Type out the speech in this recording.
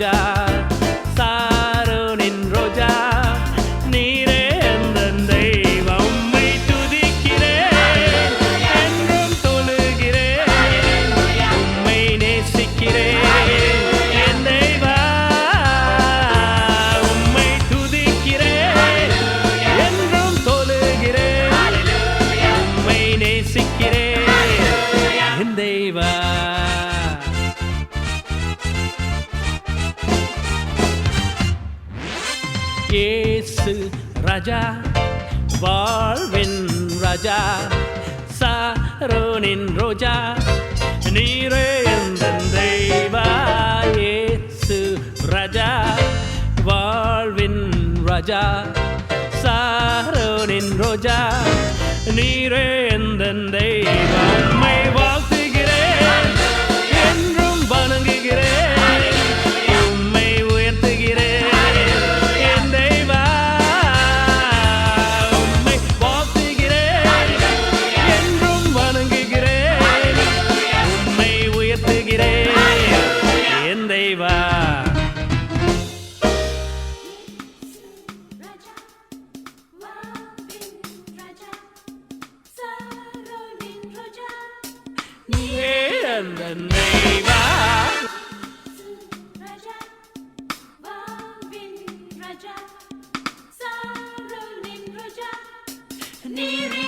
ராஜா சாரோனின் ரோஜா நீரே எந்தன் தெய்வம் உம்மை துதிக்கிறேன் என்றும் தொழுகிறேன் உம்மை நேசிக்கிறேன் என் தெய்வா உம்மை துதிக்கிறேன் என்றும் தொழுகிறேன் உம்மை நேசிக்கிறேன் என் தெய்வா இயேசு ராஜா வாழ்வின் ராஜா சாரோனின் ரோஜா நீரே எந்தன் தெய்வா இயேசு ராஜா வாழ்வின் ராஜா சாரோனின் ரோஜா நீரே எந்தன் தெய்வா உம்மை வாழ்த்துகிறேன் என்றும் வணங்குகிறேன் உம்மை உயர்த்துகிறேன் Near